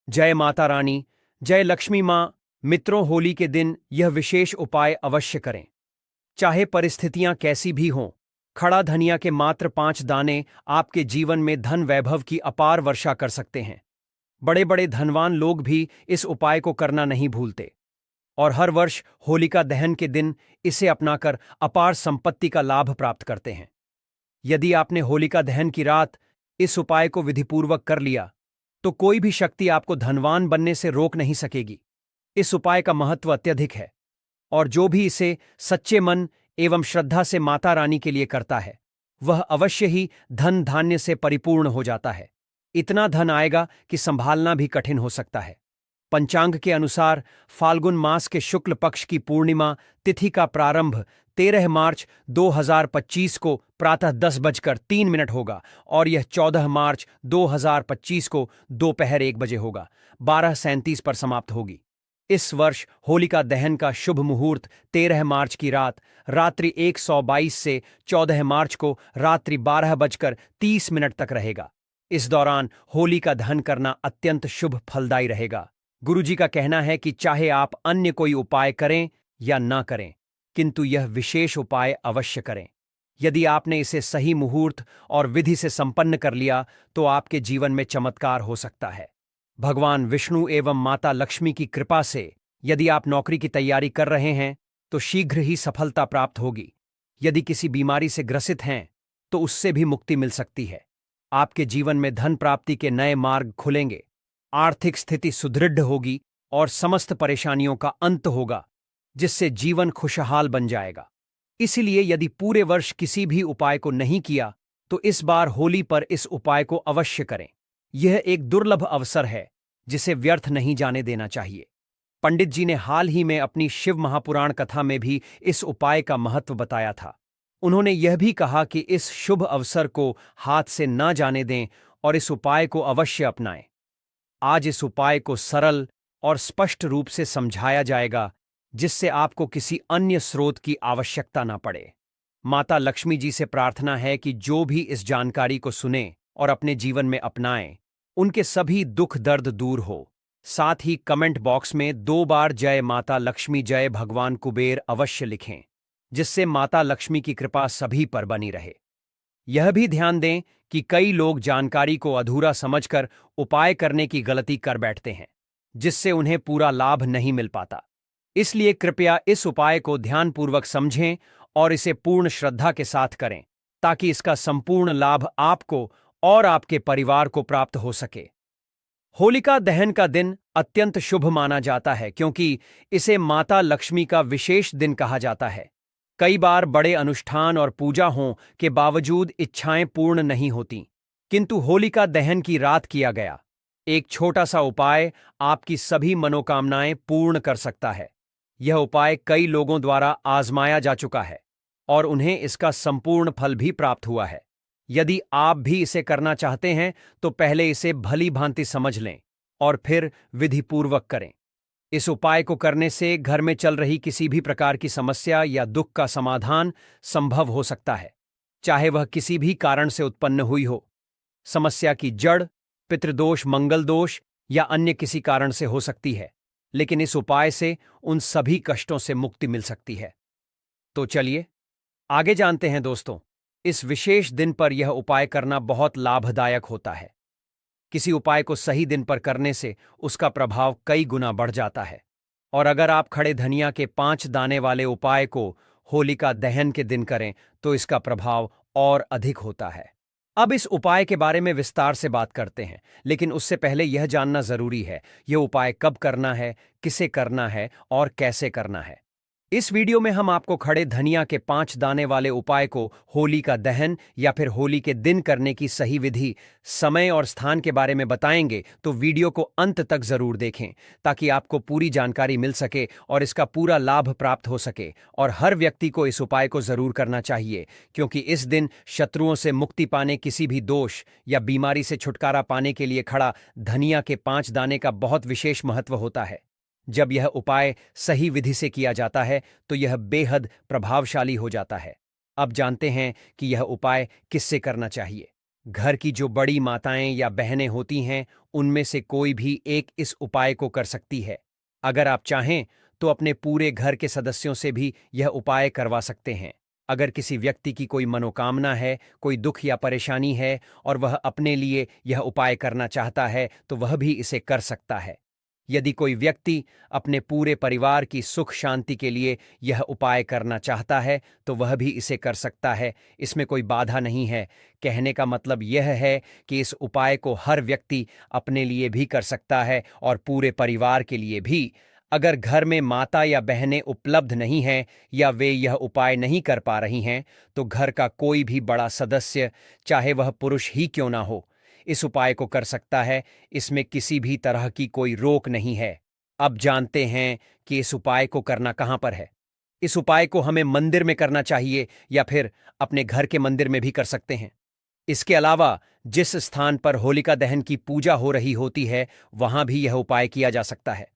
जय माता रानी, जय लक्ष्मी माँ। मित्रों, होली के दिन यह विशेष उपाय अवश्य करें। चाहे परिस्थितियां कैसी भी हों, खड़ा धनिया के मात्र 5 दाने आपके जीवन में धन वैभव की अपार वर्षा कर सकते हैं। बड़े बड़े धनवान लोग भी इस उपाय को करना नहीं भूलते और हर वर्ष होलिका दहन के दिन इसे अपनाकर अपार संपत्ति का लाभ प्राप्त करते हैं। यदि आपने होलिका दहन की रात इस उपाय को विधिपूर्वक कर लिया, तो कोई भी शक्ति आपको धनवान बनने से रोक नहीं सकेगी। इस उपाय का महत्व अत्यधिक है और जो भी इसे सच्चे मन एवं श्रद्धा से माता रानी के लिए करता है, वह अवश्य ही धन धान्य से परिपूर्ण हो जाता है। इतना धन आएगा कि संभालना भी कठिन हो सकता है। पंचांग के अनुसार फाल्गुन मास के शुक्ल पक्ष की पूर्णिमा तिथि का प्रारंभ 13 मार्च 2025 को प्रातः 10:03 होगा और यह 14 मार्च 2025 को दोपहर 1 बजे होगा, 12:37 पर समाप्त होगी। इस वर्ष होलिका दहन का शुभ मुहूर्त 13 मार्च की रात्रि 1:22 से 14 मार्च को रात्रि 12:30 तक रहेगा। इस दौरान होली का दहन करना अत्यंत शुभ फलदायी रहेगा। गुरुजी का कहना है कि चाहे आप अन्य कोई उपाय करें या ना करें, किंतु यह विशेष उपाय अवश्य करें। यदि आपने इसे सही मुहूर्त और विधि से संपन्न कर लिया, तो आपके जीवन में चमत्कार हो सकता है। भगवान विष्णु एवं माता लक्ष्मी की कृपा से यदि आप नौकरी की तैयारी कर रहे हैं, तो शीघ्र ही सफलता प्राप्त होगी। यदि किसी बीमारी से ग्रसित हैं, तो उससे भी मुक्ति मिल सकती है। आपके जीवन में धन प्राप्ति के नए मार्ग खुलेंगे, आर्थिक स्थिति सुदृढ़ होगी और समस्त परेशानियों का अंत होगा, जिससे जीवन खुशहाल बन जाएगा। इसीलिए यदि पूरे वर्ष किसी भी उपाय को नहीं किया, तो इस बार होली पर इस उपाय को अवश्य करें। यह एक दुर्लभ अवसर है, जिसे व्यर्थ नहीं जाने देना चाहिए। पंडित जी ने हाल ही में अपनी शिव महापुराण कथा में भी इस उपाय का महत्व बताया था। उन्होंने यह भी कहा कि इस शुभ अवसर को हाथ से न जाने दें और इस उपाय को अवश्य अपनाएं। आज इस उपाय को सरल और स्पष्ट रूप से समझाया जाएगा, जिससे आपको किसी अन्य स्रोत की आवश्यकता न पड़े। माता लक्ष्मी जी से प्रार्थना है कि जो भी इस जानकारी को सुने और अपने जीवन में अपनाएं, उनके सभी दुख दर्द दूर हो। साथ ही कमेंट बॉक्स में 2 बार जय माता लक्ष्मी जय भगवान कुबेर अवश्य लिखें, जिससे माता लक्ष्मी की कृपा सभी पर बनी रहे। यह भी ध्यान दें कि कई लोग जानकारी को अधूरा समझकर उपाय करने की गलती कर बैठते हैं, जिससे उन्हें पूरा लाभ नहीं मिल पाता। इसलिए कृपया इस उपाय को ध्यानपूर्वक समझें और इसे पूर्ण श्रद्धा के साथ करें, ताकि इसका संपूर्ण लाभ आपको और आपके परिवार को प्राप्त हो सके। होलिका दहन का दिन अत्यंत शुभ माना जाता है, क्योंकि इसे माता लक्ष्मी का विशेष दिन कहा जाता है। कई बार बड़े अनुष्ठान और पूजा हों के बावजूद इच्छाएं पूर्ण नहीं होती, किंतु होलिका दहन की रात किया गया एक छोटा सा उपाय आपकी सभी मनोकामनाएं पूर्ण कर सकता है। यह उपाय कई लोगों द्वारा आजमाया जा चुका है और उन्हें इसका संपूर्ण फल भी प्राप्त हुआ है। यदि आप भी इसे करना चाहते हैं, तो पहले इसे भली भांति समझ लें और फिर विधिपूर्वक करें। इस उपाय को करने से घर में चल रही किसी भी प्रकार की समस्या या दुख का समाधान संभव हो सकता है, चाहे वह किसी भी कारण से उत्पन्न हुई हो। समस्या की जड़ पितृदोष, मंगल दोष या अन्य किसी कारण से हो सकती है, लेकिन इस उपाय से उन सभी कष्टों से मुक्ति मिल सकती है। तो चलिए आगे जानते हैं दोस्तों। इस विशेष दिन पर यह उपाय करना बहुत लाभदायक होता है। किसी उपाय को सही दिन पर करने से उसका प्रभाव कई गुना बढ़ जाता है, और अगर आप खड़े धनिया के 5 दाने वाले उपाय को होलिका दहन के दिन करें, तो इसका प्रभाव और अधिक होता है। अब इस उपाय के बारे में विस्तार से बात करते हैं, लेकिन उससे पहले यह जानना जरूरी है, यह उपाय कब करना है, किसे करना है और कैसे करना है। इस वीडियो में हम आपको खड़े धनिया के 5 दाने वाले उपाय को होली का दहन या फिर होली के दिन करने की सही विधि, समय और स्थान के बारे में बताएंगे, तो वीडियो को अंत तक जरूर देखें, ताकि आपको पूरी जानकारी मिल सके और इसका पूरा लाभ प्राप्त हो सके। और हर व्यक्ति को इस उपाय को जरूर करना चाहिए, क्योंकि इस दिन शत्रुओं से मुक्ति पाने, किसी भी दोष या बीमारी से छुटकारा पाने के लिए खड़ा धनिया के 5 दाने का बहुत विशेष महत्व होता है। जब यह उपाय सही विधि से किया जाता है, तो यह बेहद प्रभावशाली हो जाता है। अब जानते हैं कि यह उपाय किससे करना चाहिए। घर की जो बड़ी माताएं या बहनें होती हैं, उनमें से कोई भी एक इस उपाय को कर सकती है। अगर आप चाहें तो अपने पूरे घर के सदस्यों से भी यह उपाय करवा सकते हैं। अगर किसी व्यक्ति की कोई मनोकामना है, कोई दुख या परेशानी है और वह अपने लिए यह उपाय करना चाहता है, तो वह भी इसे कर सकता है। यदि कोई व्यक्ति अपने पूरे परिवार की सुख शांति के लिए यह उपाय करना चाहता है, तो वह भी इसे कर सकता है। इसमें कोई बाधा नहीं है। कहने का मतलब यह है कि इस उपाय को हर व्यक्ति अपने लिए भी कर सकता है और पूरे परिवार के लिए भी। अगर घर में माता या बहनें उपलब्ध नहीं हैं या वे यह उपाय नहीं कर पा रही हैं, तो घर का कोई भी बड़ा सदस्य, चाहे वह पुरुष ही क्यों ना हो, इस उपाय को कर सकता है। इसमें किसी भी तरह की कोई रोक नहीं है। अब जानते हैं कि इस उपाय को करना कहां पर है। इस उपाय को हमें मंदिर में करना चाहिए या फिर अपने घर के मंदिर में भी कर सकते हैं। इसके अलावा जिस स्थान पर होलिका दहन की पूजा हो रही होती है, वहां भी यह उपाय किया जा सकता है।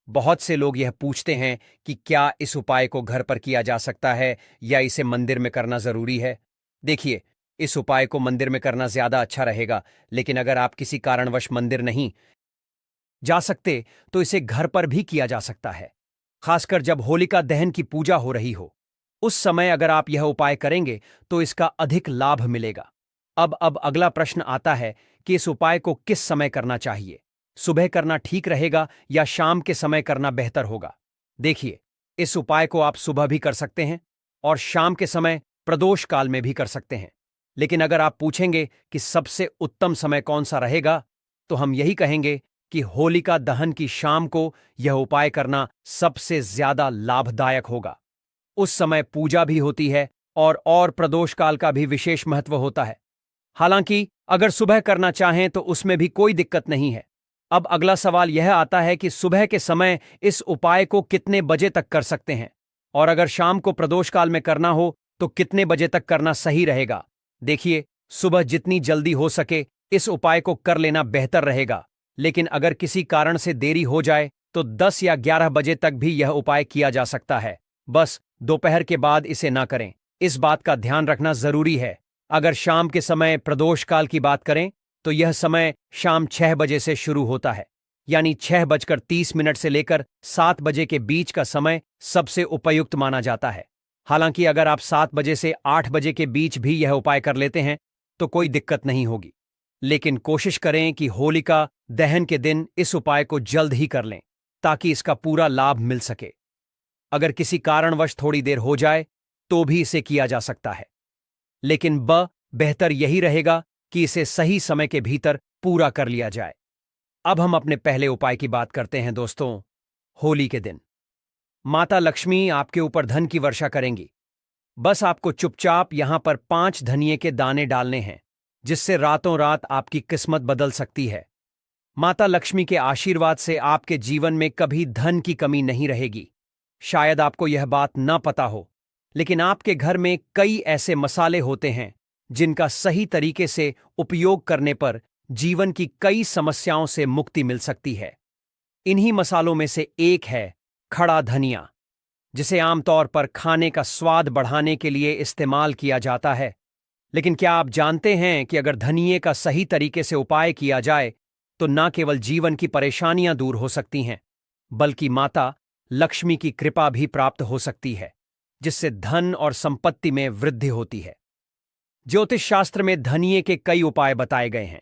बहुत से लोग यह पूछते हैं कि क्या इस उपाय को घर पर किया जा सकता है या इसे मंदिर में करना जरूरी है। देखिए, इस उपाय को मंदिर में करना ज्यादा अच्छा रहेगा, लेकिन अगर आप किसी कारणवश मंदिर नहीं जा सकते, तो इसे घर पर भी किया जा सकता है। खासकर जब होलिका दहन की पूजा हो रही हो, उस समय अगर आप यह उपाय करेंगे तो इसका अधिक लाभ मिलेगा। अब अगला प्रश्न आता है कि इस उपाय को किस समय करना चाहिए। सुबह करना ठीक रहेगा या शाम के समय करना बेहतर होगा। देखिए, इस उपाय को आप सुबह भी कर सकते हैं और शाम के समय प्रदोष काल में भी कर सकते हैं। लेकिन अगर आप पूछेंगे कि सबसे उत्तम समय कौन सा रहेगा, तो हम यही कहेंगे कि होलिका दहन की शाम को यह उपाय करना सबसे ज्यादा लाभदायक होगा। उस समय पूजा भी होती है और प्रदोष काल का भी विशेष महत्व होता है। हालांकि अगर सुबह करना चाहें तो उसमें भी कोई दिक्कत नहीं है। अब अगला सवाल यह आता है कि सुबह के समय इस उपाय को कितने बजे तक कर सकते हैं, और अगर शाम को प्रदोष काल में करना हो तो कितने बजे तक करना सही रहेगा। देखिए, सुबह जितनी जल्दी हो सके इस उपाय को कर लेना बेहतर रहेगा, लेकिन अगर किसी कारण से देरी हो जाए तो 10 या 11 बजे तक भी यह उपाय किया जा सकता है। बस दोपहर के बाद इसे ना करें, इस बात का ध्यान रखना जरूरी है। अगर शाम के समय प्रदोष काल की बात करें तो यह समय शाम 6 बजे से शुरू होता है, यानी 6:30 से लेकर 7 बजे के बीच का समय सबसे उपयुक्त माना जाता है। हालांकि अगर आप 7 बजे से 8 बजे के बीच भी यह उपाय कर लेते हैं तो कोई दिक्कत नहीं होगी, लेकिन कोशिश करें कि होलिका दहन के दिन इस उपाय को जल्द ही कर लें ताकि इसका पूरा लाभ मिल सके। अगर किसी कारणवश थोड़ी देर हो जाए तो भी इसे किया जा सकता है, लेकिन बेहतर यही रहेगा कि इसे सही समय के भीतर पूरा कर लिया जाए। अब हम अपने पहले उपाय की बात करते हैं दोस्तों। होली के दिन माता लक्ष्मी आपके ऊपर धन की वर्षा करेंगी। बस आपको चुपचाप यहां पर 5 धनिये के दाने डालने हैं, जिससे रातों रात आपकी किस्मत बदल सकती है। माता लक्ष्मी के आशीर्वाद से आपके जीवन में कभी धन की कमी नहीं रहेगी। शायद आपको यह बात ना पता हो, लेकिन आपके घर में कई ऐसे मसाले होते हैं जिनका सही तरीके से उपयोग करने पर जीवन की कई समस्याओं से मुक्ति मिल सकती है। इन्हीं मसालों में से एक है खड़ा धनिया, जिसे आमतौर पर खाने का स्वाद बढ़ाने के लिए इस्तेमाल किया जाता है। लेकिन क्या आप जानते हैं कि अगर धनिये का सही तरीके से उपाय किया जाए तो न केवल जीवन की परेशानियां दूर हो सकती हैं, बल्कि माता लक्ष्मी की कृपा भी प्राप्त हो सकती है, जिससे धन और संपत्ति में वृद्धि होती है। ज्योतिष शास्त्र में धनिये के कई उपाय बताए गए हैं,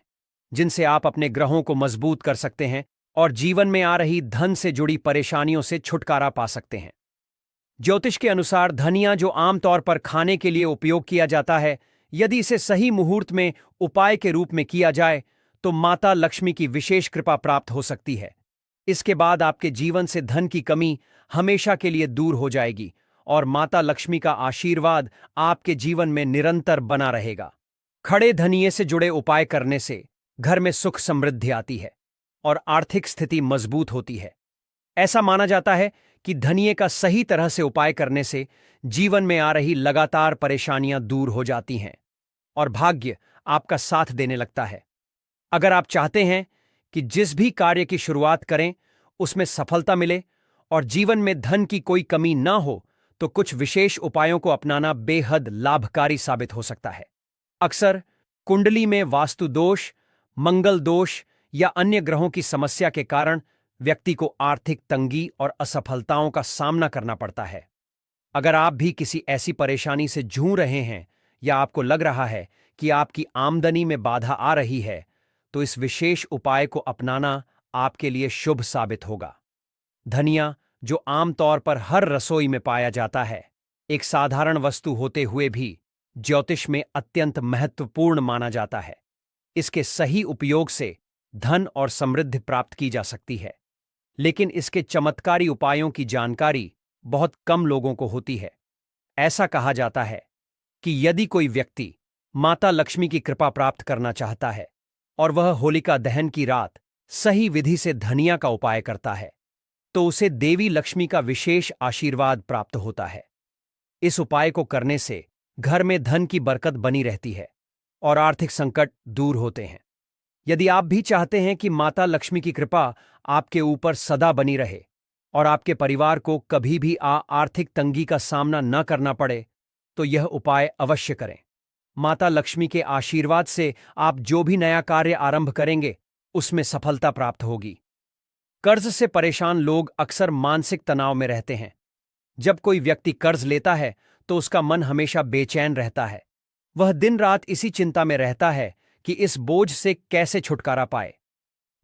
जिनसे आप अपने ग्रहों को मजबूत कर सकते हैं और जीवन में आ रही धन से जुड़ी परेशानियों से छुटकारा पा सकते हैं। ज्योतिष के अनुसार धनिया, जो आमतौर पर खाने के लिए उपयोग किया जाता है, यदि इसे सही मुहूर्त में उपाय के रूप में किया जाए तो माता लक्ष्मी की विशेष कृपा प्राप्त हो सकती है। इसके बाद आपके जीवन से धन की कमी हमेशा के लिए दूर हो जाएगी और माता लक्ष्मी का आशीर्वाद आपके जीवन में निरंतर बना रहेगा। खड़े धनिये से जुड़े उपाय करने से घर में सुख समृद्धि आती है और आर्थिक स्थिति मजबूत होती है। ऐसा माना जाता है कि धनिये का सही तरह से उपाय करने से जीवन में आ रही लगातार परेशानियां दूर हो जाती हैं और भाग्य आपका साथ देने लगता है। अगर आप चाहते हैं कि जिस भी कार्य की शुरुआत करें उसमें सफलता मिले और जीवन में धन की कोई कमी ना हो, तो कुछ विशेष उपायों को अपनाना बेहद लाभकारी साबित हो सकता है। अक्सर कुंडली में वास्तु दोष, मंगल दोष या अन्य ग्रहों की समस्या के कारण व्यक्ति को आर्थिक तंगी और असफलताओं का सामना करना पड़ता है। अगर आप भी किसी ऐसी परेशानी से जूझ रहे हैं या आपको लग रहा है कि आपकी आमदनी में बाधा आ रही है, तो इस विशेष उपाय को अपनाना आपके लिए शुभ साबित होगा। धनिया, जो आमतौर पर हर रसोई में पाया जाता है, एक साधारण वस्तु होते हुए भी ज्योतिष में अत्यंत महत्वपूर्ण माना जाता है। इसके सही उपयोग से धन और समृद्धि प्राप्त की जा सकती है, लेकिन इसके चमत्कारी उपायों की जानकारी बहुत कम लोगों को होती है। ऐसा कहा जाता है कि यदि कोई व्यक्ति माता लक्ष्मी की कृपा प्राप्त करना चाहता है और वह होलिका दहन की रात सही विधि से धनिया का उपाय करता है, तो उसे देवी लक्ष्मी का विशेष आशीर्वाद प्राप्त होता है। इस उपाय को करने से घर में धन की बरकत बनी रहती है और आर्थिक संकट दूर होते हैं। यदि आप भी चाहते हैं कि माता लक्ष्मी की कृपा आपके ऊपर सदा बनी रहे और आपके परिवार को कभी भी आर्थिक तंगी का सामना न करना पड़े, तो यह उपाय अवश्य करें। माता लक्ष्मी के आशीर्वाद से आप जो भी नया कार्य आरंभ करेंगे, उसमें सफलता प्राप्त होगी। कर्ज से परेशान लोग अक्सर मानसिक तनाव में रहते हैं। जब कोई व्यक्ति कर्ज लेता है तो उसका मन हमेशा बेचैन रहता है। वह दिन रात इसी चिंता में रहता है कि इस बोझ से कैसे छुटकारा पाए।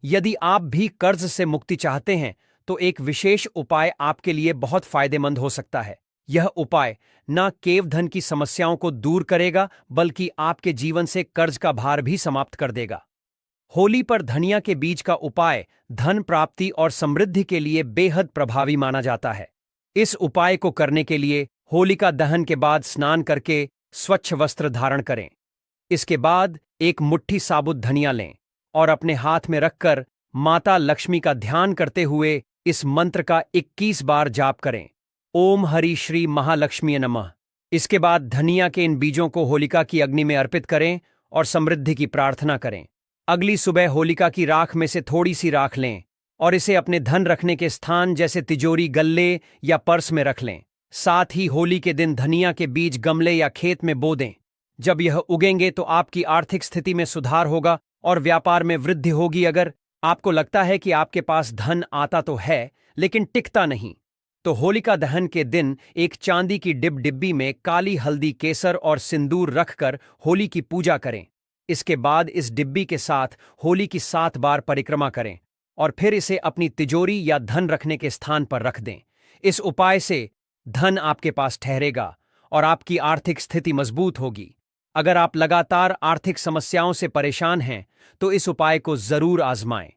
यदि आप भी कर्ज से मुक्ति चाहते हैं, तो एक विशेष उपाय आपके लिए बहुत फायदेमंद हो सकता है। यह उपाय न केवल धन की समस्याओं को दूर करेगा, बल्कि आपके जीवन से कर्ज का भार भी समाप्त कर देगा। होली पर धनिया के बीज का उपाय धन प्राप्ति और समृद्धि के लिए बेहद प्रभावी माना जाता है। इस उपाय को करने के लिए होलिका दहन के बाद स्नान करके स्वच्छ वस्त्र धारण करें। इसके बाद एक मुट्ठी साबुत धनिया लें और अपने हाथ में रखकर माता लक्ष्मी का ध्यान करते हुए इस मंत्र का 21 बार जाप करें। ओम हरि श्री महालक्ष्मी नमः। इसके बाद धनिया के इन बीजों को होलिका की अग्नि में अर्पित करें और समृद्धि की प्रार्थना करें। अगली सुबह होलिका की राख में से थोड़ी सी राख लें और इसे अपने धन रखने के स्थान जैसे तिजोरी, गल्ले या पर्स में रख लें। साथ ही होली के दिन धनिया के बीज गमले या खेत में बो दें। जब यह उगेंगे तो आपकी आर्थिक स्थिति में सुधार होगा और व्यापार में वृद्धि होगी। अगर आपको लगता है कि आपके पास धन आता तो है लेकिन टिकता नहीं, तो होलिका दहन के दिन एक चांदी की डिब्बी में काली हल्दी, केसर और सिंदूर रखकर होली की पूजा करें। इसके बाद इस डिब्बी के साथ होली की 7 बार परिक्रमा करें और फिर इसे अपनी तिजोरी या धन रखने के स्थान पर रख दें। इस उपाय से धन आपके पास ठहरेगा और आपकी आर्थिक स्थिति मजबूत होगी। अगर आप लगातार आर्थिक समस्याओं से परेशान हैं, तो इस उपाय को जरूर आजमाएं।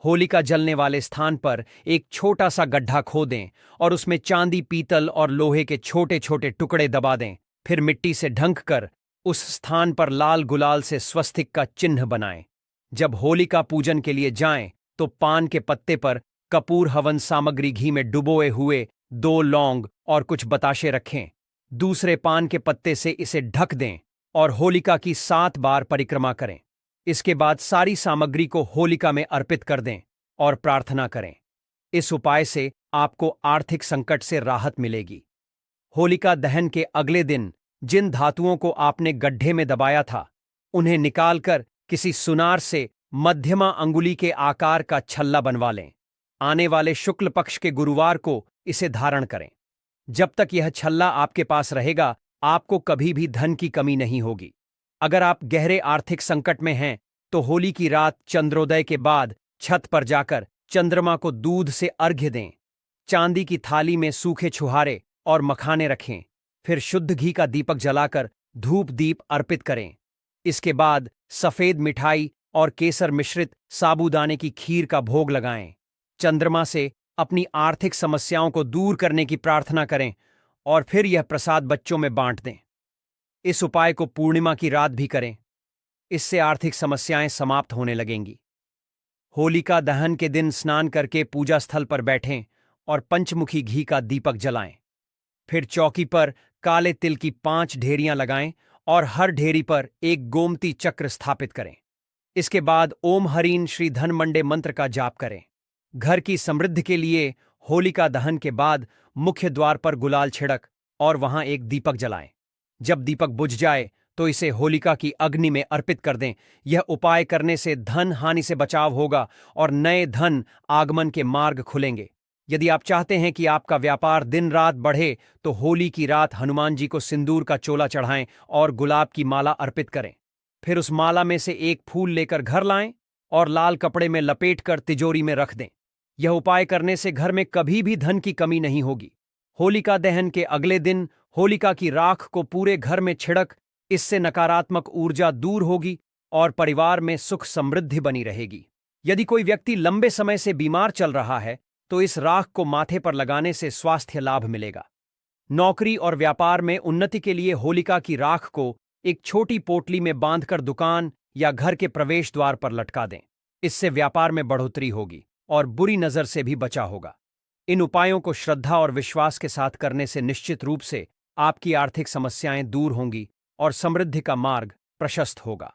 होलिका जलने वाले स्थान पर एक छोटा सा गड्ढा खोदें और उसमें चांदी, पीतल और लोहे के छोटे छोटे टुकड़े दबा दें। फिर मिट्टी से ढंक कर उस स्थान पर लाल गुलाल से स्वस्तिक का चिन्ह बनाएं। जब होलिका पूजन के लिए जाएं, तो पान के पत्ते पर कपूर, हवन सामग्री, घी में डुबोए हुए 2 लौंग और कुछ बताशे रखें। दूसरे पान के पत्ते से इसे ढक दें और होलिका की 7 बार परिक्रमा करें। इसके बाद सारी सामग्री को होलिका में अर्पित कर दें और प्रार्थना करें। इस उपाय से आपको आर्थिक संकट से राहत मिलेगी। होलिका दहन के अगले दिन जिन धातुओं को आपने गड्ढे में दबाया था, उन्हें निकालकर किसी सुनार से मध्यमा अंगुली के आकार का छल्ला बनवा लें। आने वाले शुक्ल पक्ष के गुरुवार को इसे धारण करें। जब तक यह छल्ला आपके पास रहेगा, आपको कभी भी धन की कमी नहीं होगी। अगर आप गहरे आर्थिक संकट में हैं, तो होली की रात चंद्रोदय के बाद छत पर जाकर चंद्रमा को दूध से अर्घ्य दें। चांदी की थाली में सूखे छुहारे और मखाने रखें। फिर शुद्ध घी का दीपक जलाकर धूप दीप अर्पित करें। इसके बाद सफेद मिठाई और केसर मिश्रित साबूदाने की खीर का भोग लगाएं। चंद्रमा से अपनी आर्थिक समस्याओं को दूर करने की प्रार्थना करें और फिर यह प्रसाद बच्चों में बांट दें। इस उपाय को पूर्णिमा की रात भी करें। इससे आर्थिक समस्याएं समाप्त होने लगेंगी। होलिका दहन के दिन स्नान करके पूजा स्थल पर बैठें और पंचमुखी घी का दीपक जलाएं। फिर चौकी पर काले तिल की 5 ढेरियां लगाएं और हर ढेरी पर एक गोमती चक्र स्थापित करें। इसके बाद ओम हरीं श्री धनमंडे मंत्र का जाप करें। घर की समृद्धि के लिए होलिका दहन के बाद मुख्य द्वार पर गुलाल छिड़क और वहां एक दीपक जलाएं। जब दीपक बुझ जाए तो इसे होलिका की अग्नि में अर्पित कर दें। यह उपाय करने से धन हानि से बचाव होगा और नए धन आगमन के मार्ग खुलेंगे। यदि आप चाहते हैं कि आपका व्यापार दिन रात बढ़े तो होली की रात हनुमान जी को सिंदूर का चोला चढ़ाएं और गुलाब की माला अर्पित करें। फिर उस माला में से एक फूल लेकर घर लाएं और लाल कपड़े में लपेटकर तिजोरी में रख दें। यह उपाय करने से घर में कभी भी धन की कमी नहीं होगी। होलिका दहन के अगले दिन होलिका की राख को पूरे घर में छिड़क, इससे नकारात्मक ऊर्जा दूर होगी और परिवार में सुख समृद्धि बनी रहेगी। यदि कोई व्यक्ति लंबे समय से बीमार चल रहा है तो इस राख को माथे पर लगाने से स्वास्थ्य लाभ मिलेगा। नौकरी और व्यापार में उन्नति के लिए होलिका की राख को एक छोटी पोटली में बांधकर दुकान या घर के प्रवेश द्वार पर लटका दें। इससे व्यापार में बढ़ोतरी होगी और बुरी नजर से भी बचा होगा। इन उपायों को श्रद्धा और विश्वास के साथ करने से निश्चित रूप से आपकी आर्थिक समस्याएं दूर होंगी और समृद्धि का मार्ग प्रशस्त होगा।